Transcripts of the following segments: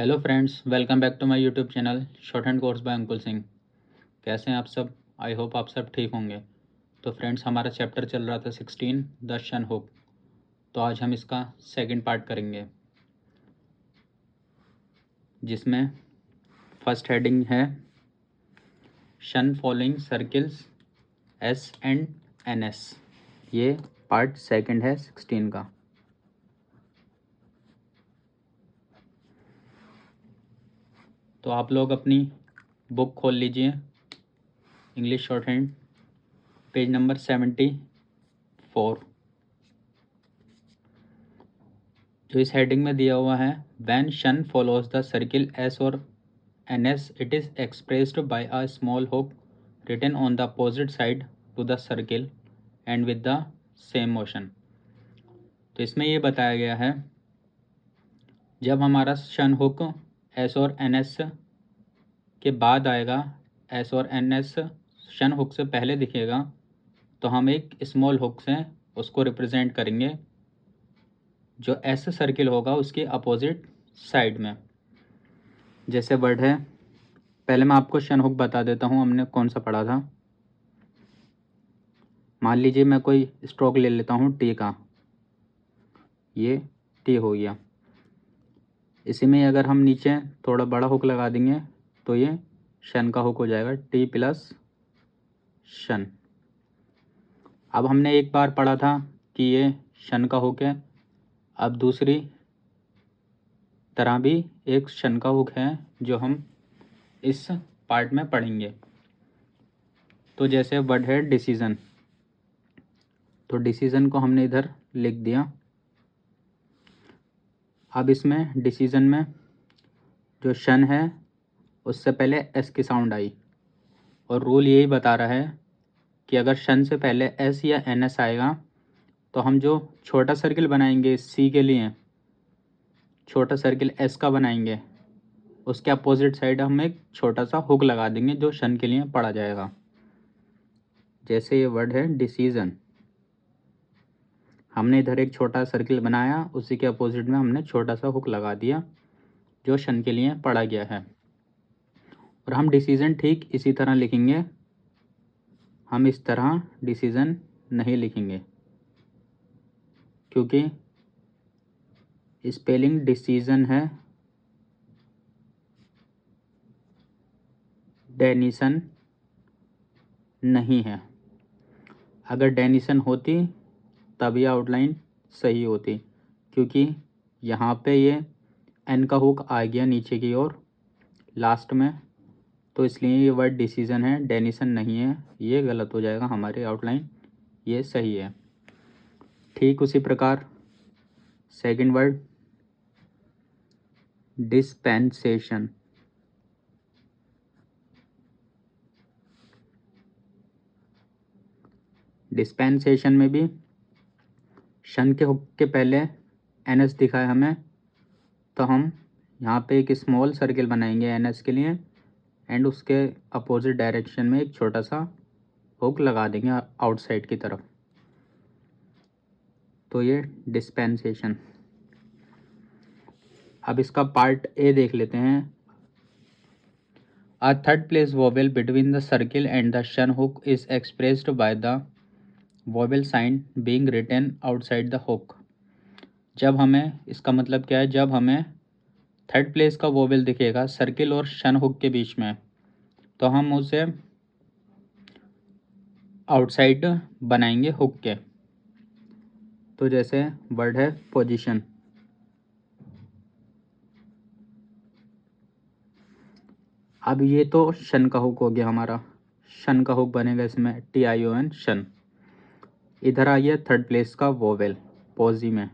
Hello friends, welcome back to my YouTube channel shorthand course by Ankul Singh. कैसे हैं आप सब? आई होप आप सब ठीक होंगे। तो फ्रेंड्स, हमारा चैप्टर चल रहा था 16 द शन हुक। तो आज हम इसका सेकंड पार्ट करेंगे, जिसमें फर्स्ट हेडिंग है shun following circles S and N S. ये पार्ट सेकंड है 16 का। तो आप लोग अपनी बुक खोल लीजिए, English short hand, page number 74। जो इस हेडिंग में दिया हुआ है, when shun follows the circle S और N S it is expressed by a small hook written on the opposite side to the circle and with the same motion. तो इसमें ये बताया गया है, जब हमारा शन हुक एस और एन एस के बाद आएगा, एस और एन एस शन हुक से पहले दिखेगा, तो हम एक स्मॉल हुक से उसको रिप्रेजेंट करेंगे जो एस सर्किल होगा उसके अपोजिट साइड में। जैसे वर्ड है, पहले मैं आपको शन हुक बता देता हूँ हमने कौन सा पढ़ा था। मान लीजिए मैं कोई स्ट्रोक ले लेता हूँ टी का, ये टी हो गया। इसी में अगर हम नीचे थोड़ा बड़ा हुक लगा देंगे तो ये शन का हुक हो जाएगा, टी प्लस शन। अब हमने एक बार पढ़ा था कि ये शन का हुक है। अब दूसरी तरह भी एक शन का हुक है जो हम इस पार्ट में पढ़ेंगे। तो जैसे वर्ड है डिसीजन, तो डिसीजन को हमने इधर लिख दिया। अब इसमें डिसीजन में जो शन है उससे पहले एस की साउंड आई, और रूल यही बता रहा है कि अगर शन से पहले एस या एन एस आएगा तो हम जो छोटा सर्किल बनाएंगे सी के लिए, छोटा सर्किल एस का बनाएंगे, उसके अपोजिट साइड हम एक छोटा सा हुक लगा देंगे जो शन के लिए पढ़ा जाएगा। जैसे ये वर्ड है डिसीजन, हमने इधर एक छोटा सर्किल बनाया, उसी के अपोजिट में हमने छोटा सा हुक लगा दिया जो शन के लिए पढ़ा गया है। और हम डिसीजन ठीक इसी तरह लिखेंगे, हम इस तरह डिसीजन नहीं लिखेंगे क्योंकि स्पेलिंग डिसीजन है, डेनिसन नहीं है। अगर डेनिसन होती तब ये आउटलाइन सही होती, क्योंकि यहाँ पे ये एन का हुक आ गया नीचे की ओर लास्ट में, तो इसलिए ये वर्ड डिसीजन है, डेनिसन नहीं है। ये गलत हो जाएगा, हमारी आउटलाइन ये सही है। ठीक उसी प्रकार सेकंड वर्ड डिस्पेंसेशन, डिस्पेंसेशन में भी शन के हुक के पहले एन एस दिखा है हमें, तो हम यहाँ पे एक स्मॉल सर्किल बनाएंगे एन एस के लिए एंड उसके अपोजिट डायरेक्शन में एक छोटा सा हुक लगा देंगे आउटसाइड की तरफ। तो ये डिस्पेंसेशन। अब इसका पार्ट ए देख लेते हैं। A third place vowel between the circle and the शन hook is expressed by the vowel sign being written outside the hook। जब हमें, इसका मतलब क्या है, जब हमें थर्ड प्लेस का वोवेल दिखेगा सर्किल और शन हुक के बीच में, तो हम उसे आउटसाइड बनाएंगे हुक के। तो जैसे वर्ड है पोजीशन, अब ये तो शन का हुक हो गया हमारा, शन का हुक बनेगा इसमें TION शन। इधर आइए थर्ड प्लेस का वोवेल पॉजी में,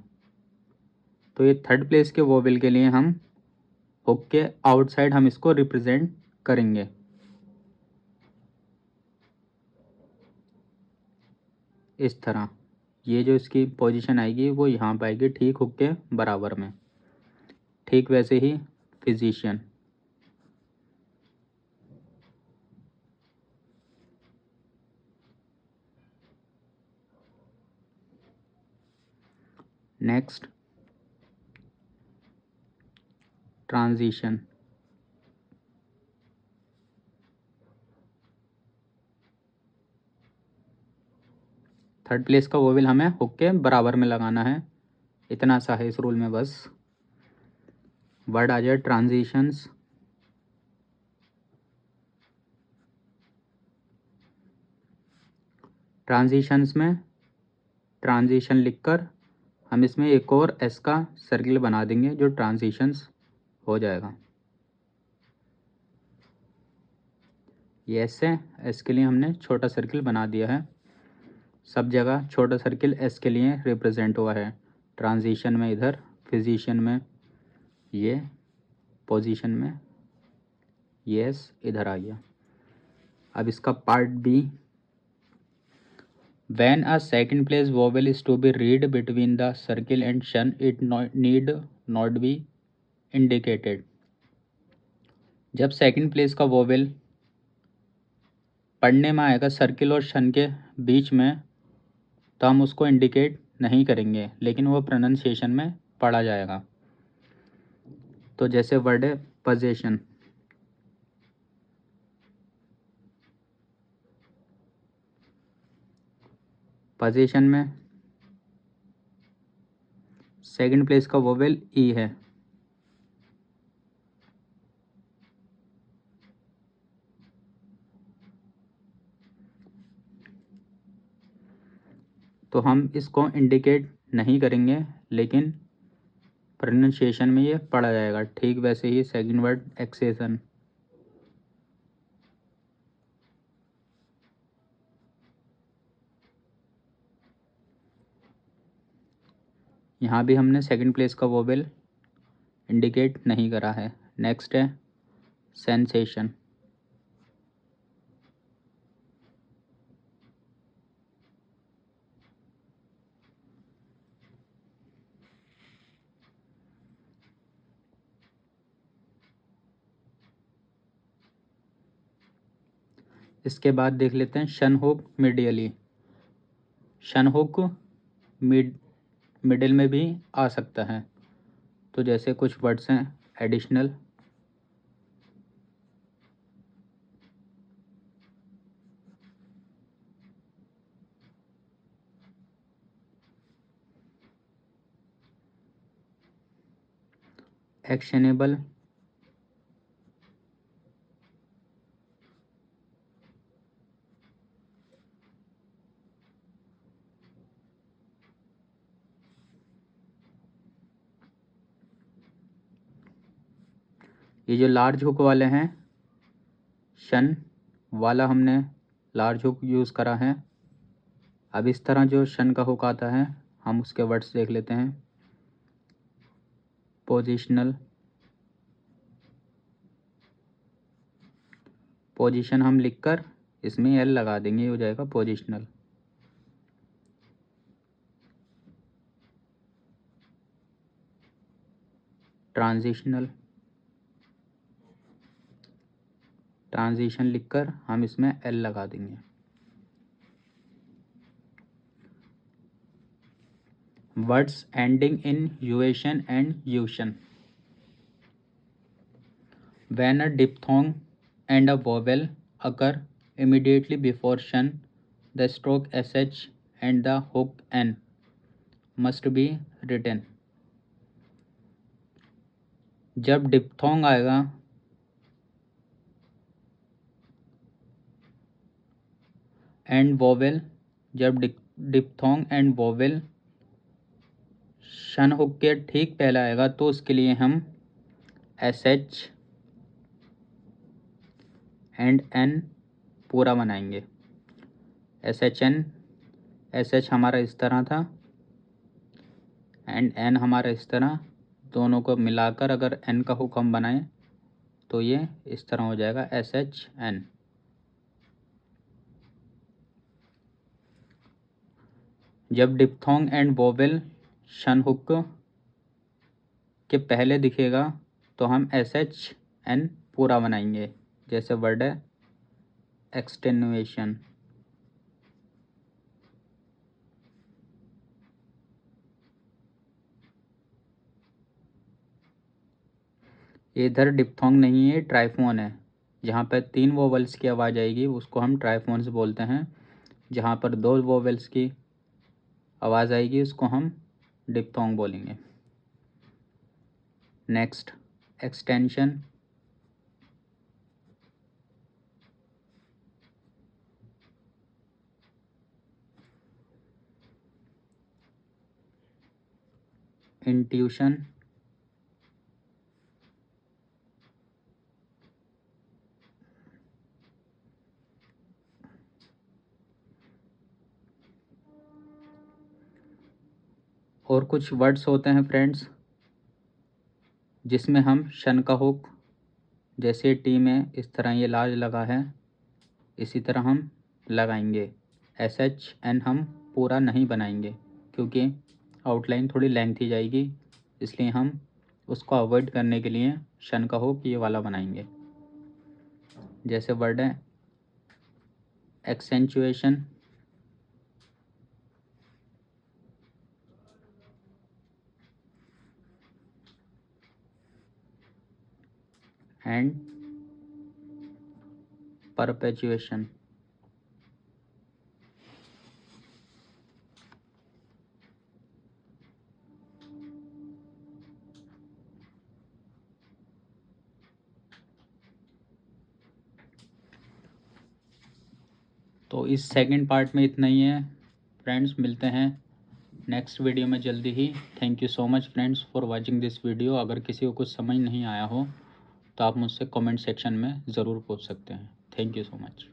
तो ये थर्ड प्लेस के वोवेल के लिए हम हुक के आउटसाइड हम इसको रिप्रेजेंट करेंगे। इस तरह ये जो इसकी पोजीशन आएगी वो यहाँ पर आएगी, ठीक हुक के बराबर में। ठीक वैसे ही physician, next transition. Third place का वोवेल हमें हुक के बराबर में लगाना है, इतना सा है इस रूल में बस। वर्ड आ जाए ट्रांजिशंस, ट्रांजिशंस में ट्रांजिशन लिखकर हम इसमें एक और एस का सर्किल बना देंगे जो ट्रांजिशंस हो जाएगा। ये एस है, एस के लिए हमने छोटा सर्किल बना दिया है, सब जगह छोटा सर्किल एस के लिए रिप्रेजेंट हुआ है। ट्रांजिशन में इधर, फिजिशियन में ये, पोजीशन में ये एस इधर आ गया। अब इसका part B, when a second place vowel is to be read between the circle and shun it need not be indicated। जब सेकंड प्लेस का वोवेल पढ़ने में आएगा सर्किल और शन के बीच में तो हम उसको इंडिकेट नहीं करेंगे, लेकिन वो प्रोनाउंसिएशन में पढ़ा जाएगा। तो जैसे वर्ड है पोजीशन, पोजीशन में सेकंड प्लेस का वोवेल ई है, तो हम इसको इंडिकेट नहीं करेंगे, लेकिन प्रोनाउंसिएशन में ये पढ़ा जाएगा। ठीक वैसे ही सेकंड वर्ड एक्सेशन, यहाँ भी हमने सेकंड प्लेस का वोवेल इंडिकेट नहीं करा है। नेक्स्ट है सेंसेशन, इसके बाद देख लेते हैं शन हुक मीडियली। शन हुक मिडिल में भी आ सकता है, तो जैसे कुछ वर्ड्स हैं एडिशनल, एक्शनेबल, ये जो लार्ज हुक वाले हैं, शन वाला हमने लार्ज हुक यूज़ करा है। अब इस तरह जो शन का हुक आता है हम उसके वर्ड्स देख लेते हैं। पोजिशनल, पोजीशन हम लिखकर इसमें एल लगा देंगे, ये हो जाएगा पोजिशनल। ट्रांजिशनल, ट्रांजिशन लिखकर हम इसमें एल लगा देंगे। Words ending in uation and ution, when a diphthong and a vowel occur immediately before sh, the stroke sh and the hook n must be written। जब डिप्थोंग आएगा and vowel, जब diphthong and vowel शन hook के ठीक पहले आएगा तो उसके लिए हम एस एच एंड एन पूरा बनाएंगे। S H N, S H हमारा इस तरह था एंड एन हमारा इस तरह, दोनों को मिलाकर अगर एन का हुक हम बनाएं तो ये इस तरह हो जाएगा एस एच एन। जब डिप्थोंग एंड वोवेल शन हुक के पहले दिखेगा तो हम एस एच एन पूरा बनाएंगे। जैसे वर्ड है एक्सटेनुएशन, ये इधर डिप्थोंग नहीं है, ट्राइफोन है। जहाँ पर 3 वोवेल्स की आवाज़ आएगी उसको हम ट्राइफोन्स बोलते हैं। जहाँ पर 2 वोवेल्स की आवाज़ आएगी उसको हम डिप्थोंग बोलेंगे। Next, extension. इंट्यूशन। और कुछ वर्ड्स होते हैं फ्रेंड्स जिसमें हम शन का हुक, जैसे टी में इस तरह ये लाज लगा है, इसी तरह हम लगाएंगे। SHN हम पूरा नहीं बनाएंगे क्योंकि आउटलाइन थोड़ी लेंथी जाएगी, इसलिए हम उसको अवॉइड करने के लिए शन का हुक ये वाला बनाएंगे। जैसे वर्ड है एक्सेंचुएशन, एंड परपेचुएशन। तो इस सेकंड पार्ट में इतना ही है फ्रेंड्स, मिलते हैं नेक्स्ट वीडियो में जल्दी ही। Thank you so much friends for watching this video. अगर किसी को कुछ समझ नहीं आया हो तो आप मुझसे कमेंट सेक्शन में ज़रूर पूछ सकते हैं। Thank you so much.